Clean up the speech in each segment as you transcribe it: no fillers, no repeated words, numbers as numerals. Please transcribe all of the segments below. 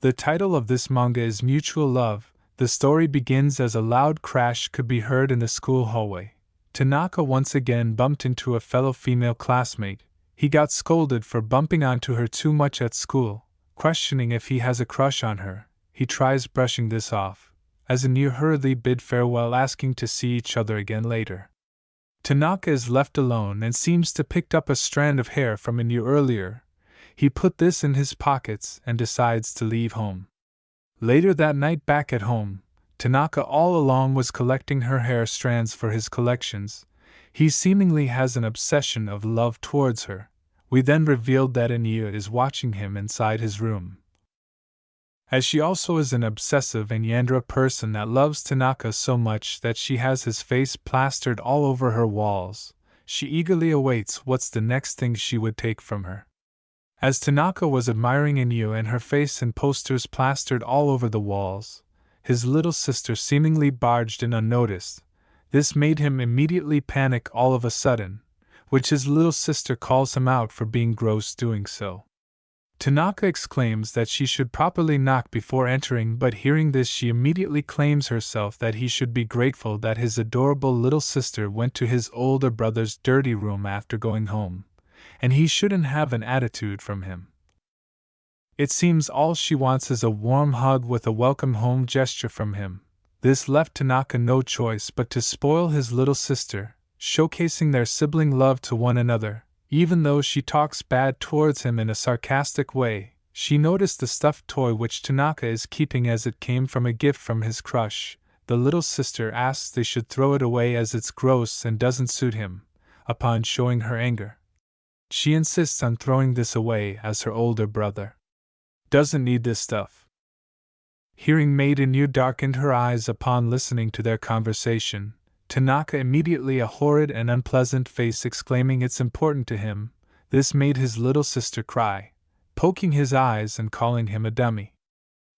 The title of this manga is Mutual Love. The story begins as a loud crash could be heard in the school hallway. Tanaka once again bumped into a fellow female classmate. He got scolded for bumping onto her too much at school, questioning if he has a crush on her. He tries brushing this off, as Inu hurriedly bid farewell, asking to see each other again later. Tanaka is left alone and seems to picked up a strand of hair from Inu earlier. He put this in his pockets and decides to leave home. Later that night back at home, Tanaka all along was collecting her hair strands for his collections. He seemingly has an obsession of love towards her. We then revealed that Inu is watching him inside his room. As she also is an obsessive and yandere person that loves Tanaka so much that she has his face plastered all over her walls, she eagerly awaits what's the next thing she would take from her. As Tanaka was admiring Inu and her face in posters plastered all over the walls, his little sister seemingly barged in unnoticed. This made him immediately panic all of a sudden, which his little sister calls him out for being gross doing so. Tanaka exclaims that she should properly knock before entering, but hearing this she immediately claims herself that he should be grateful that his adorable little sister went to his older brother's dirty room after going home, and he shouldn't have an attitude from him. It seems all she wants is a warm hug with a welcome home gesture from him. This left Tanaka no choice but to spoil his little sister, showcasing their sibling love to one another. Even though she talks bad towards him in a sarcastic way, she noticed the stuffed toy which Tanaka is keeping as it came from a gift from his crush. The little sister asks they should throw it away as it's gross and doesn't suit him. Upon showing her anger, she insists on throwing this away as her older brother doesn't need this stuff. Hearing made Inu darkened her eyes upon listening to their conversation. Tanaka immediately a horrid and unpleasant face exclaiming it's important to him. This made his little sister cry, poking his eyes and calling him a dummy.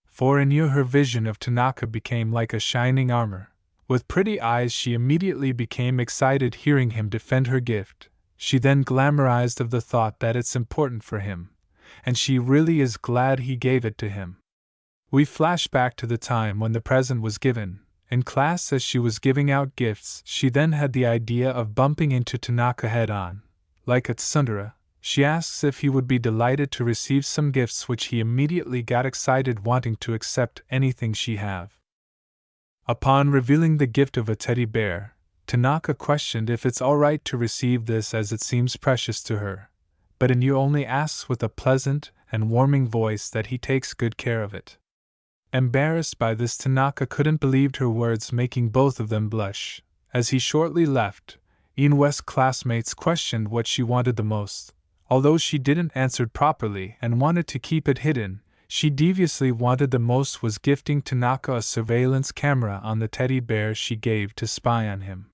For Inu her vision of Tanaka became like a shining armor. With pretty eyes she immediately became excited hearing him defend her gift. She then glamorized of the thought that it's important for him, and she really is glad he gave it to him. We flash back to the time when the present was given. In class as she was giving out gifts, she then had the idea of bumping into Tanaka head-on. Like a tsundere, she asks if he would be delighted to receive some gifts, which he immediately got excited wanting to accept anything she have. Upon revealing the gift of a teddy bear, Tanaka questioned if it's alright to receive this as it seems precious to her, but Inu only asks with a pleasant and warming voice that he takes good care of it. Embarrassed by this, Tanaka couldn't believe her words, making both of them blush. As he shortly left, Inu's classmates questioned what she wanted the most. Although she didn't answer properly and wanted to keep it hidden, she deviously wanted the most was gifting Tanaka a surveillance camera on the teddy bear she gave to spy on him.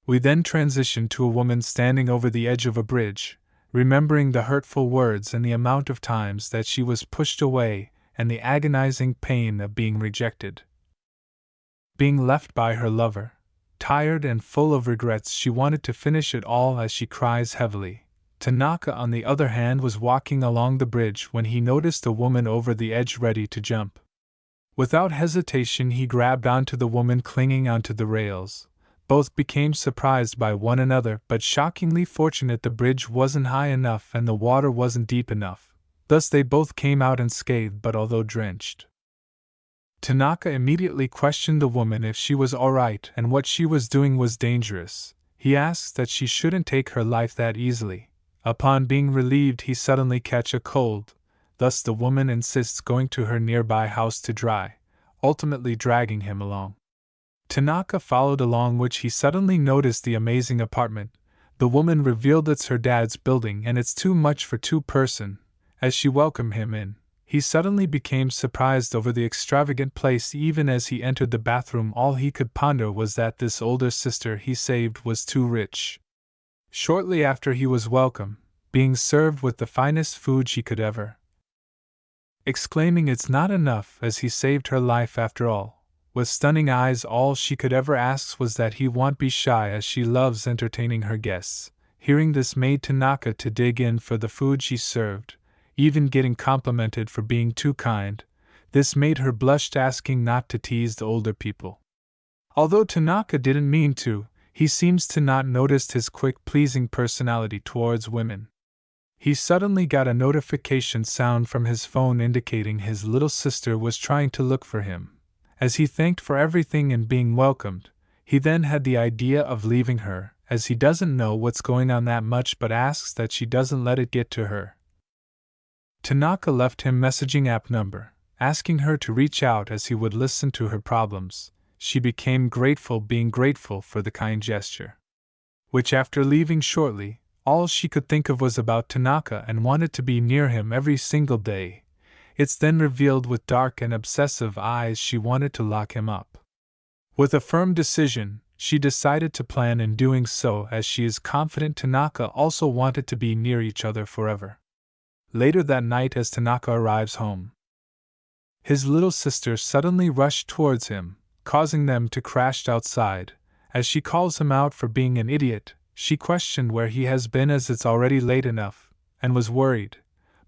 We then transitioned to a woman standing over the edge of a bridge, remembering the hurtful words and the amount of times that she was pushed away, and the agonizing pain of being rejected. Being left by her lover, tired and full of regrets, she wanted to finish it all as she cries heavily. Tanaka, on the other hand, was walking along the bridge when he noticed a woman over the edge ready to jump. Without hesitation, he grabbed onto the woman clinging onto the rails. Both became surprised by one another, but shockingly fortunate the bridge wasn't high enough and the water wasn't deep enough. Thus they both came out unscathed, but although drenched. Tanaka immediately questioned the woman if she was alright and what she was doing was dangerous. He asks that she shouldn't take her life that easily. Upon being relieved, he suddenly catch a cold. Thus the woman insists going to her nearby house to dry, ultimately dragging him along. Tanaka followed along, which he suddenly noticed the amazing apartment. The woman revealed it's her dad's building and it's too much for two-person. As she welcomed him in, he suddenly became surprised over the extravagant place. Even as he entered the bathroom, all he could ponder was that this older sister he saved was too rich. Shortly after he was welcome, being served with the finest food she could ever, exclaiming it's not enough as he saved her life after all. With stunning eyes, all she could ever ask was that he won't be shy as she loves entertaining her guests. Hearing this made Tanaka to dig in for the food she served, even getting complimented for being too kind. This made her blush, asking not to tease the older people. Although Tanaka didn't mean to, he seems to not noticed his quick, pleasing personality towards women. He suddenly got a notification sound from his phone indicating his little sister was trying to look for him. As he thanked for everything and being welcomed, he then had the idea of leaving her, as he doesn't know what's going on that much but asks that she doesn't let it get to her. Tanaka left him messaging app number, asking her to reach out as he would listen to her problems. She became grateful, being grateful for the kind gesture. Which after leaving shortly, all she could think of was about Tanaka and wanted to be near him every single day. It's then revealed with dark and obsessive eyes she wanted to lock him up. With a firm decision, she decided to plan in doing so, as she is confident Tanaka also wanted to be near each other forever. Later that night, as Tanaka arrives home, his little sister suddenly rushed towards him, causing them to crash outside. As she calls him out for being an idiot, she questioned where he has been as it's already late enough, and was worried.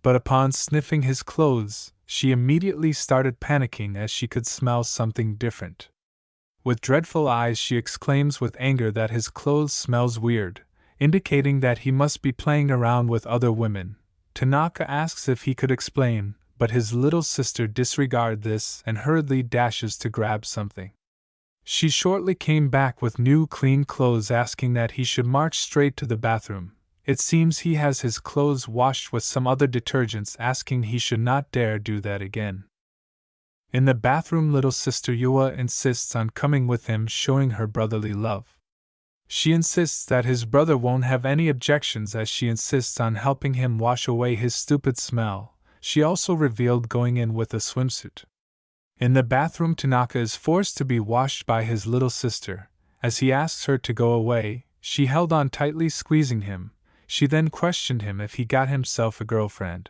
But upon sniffing his clothes, she immediately started panicking as she could smell something different. With dreadful eyes she exclaims with anger that his clothes smells weird, indicating that he must be playing around with other women. Tanaka asks if he could explain, but his little sister disregards this and hurriedly dashes to grab something. She shortly came back with new clean clothes, asking that he should march straight to the bathroom. It seems he has his clothes washed with some other detergents, asking he should not dare do that again. In the bathroom, little sister Yua insists on coming with him, showing her brotherly love. She insists that his brother won't have any objections, as she insists on helping him wash away his stupid smell. She also revealed going in with a swimsuit. In the bathroom, Tanaka is forced to be washed by his little sister. As he asks her to go away, she held on tightly, squeezing him. She then questioned him if he got himself a girlfriend.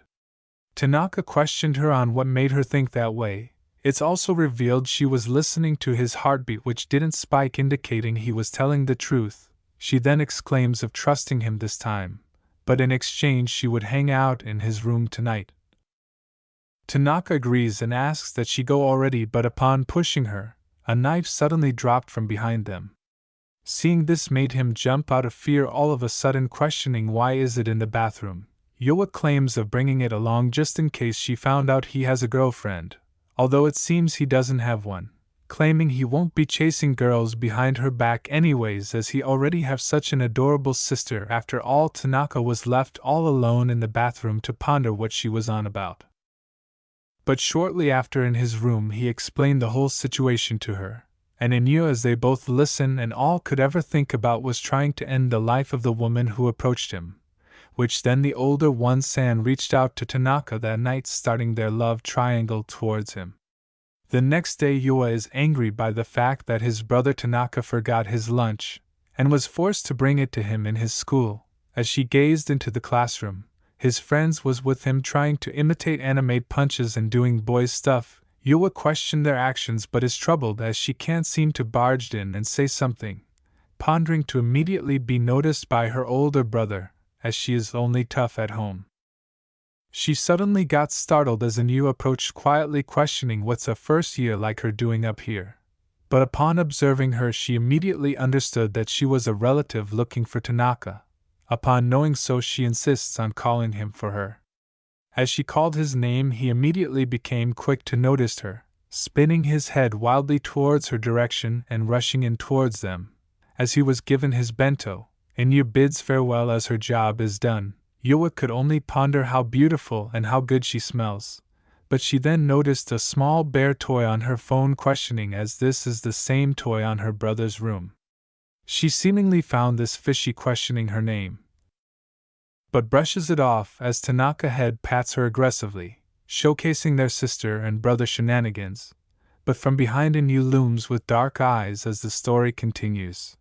Tanaka questioned her on what made her think that way. It's also revealed she was listening to his heartbeat, which didn't spike, indicating he was telling the truth. She then exclaims of trusting him this time, but in exchange she would hang out in his room tonight. Tanaka agrees and asks that she go already, but upon pushing her, a knife suddenly dropped from behind them. Seeing this made him jump out of fear, all of a sudden questioning why is it in the bathroom. Yua claims of bringing it along just in case she found out he has a girlfriend, although it seems he doesn't have one, claiming he won't be chasing girls behind her back anyways, as he already have such an adorable sister. After all, Tanaka was left all alone in the bathroom to ponder what she was on about. But shortly after, in his room, he explained the whole situation to her, and in Yua, as they both listened, and all could ever think about was trying to end the life of the woman who approached him, which then the older one, San, reached out to Tanaka that night, starting their love triangle towards him. The next day, Yua is angry by the fact that his brother Tanaka forgot his lunch, and was forced to bring it to him in his school. As she gazed into the classroom, his friends was with him trying to imitate anime punches and doing boys stuff. Yua questioned their actions but is troubled as she can't seem to barge in and say something, pondering to immediately be noticed by her older brother, as she is only tough at home. She suddenly got startled as Inu approached quietly, questioning what's a first year like her doing up here. But upon observing her, she immediately understood that she was a relative looking for Tanaka. Upon knowing so, she insists on calling him for her. As she called his name, he immediately became quick to notice her, spinning his head wildly towards her direction and rushing in towards them. As he was given his bento, Inu bids farewell as her job is done. Yua could only ponder how beautiful and how good she smells, but she then noticed a small bear toy on her phone, questioning as this is the same toy on her brother's room. She seemingly found this fishy, questioning her name, but brushes it off as Tanaka head pats her aggressively, showcasing their sister and brother shenanigans. But from behind, Inu looms with dark eyes as the story continues.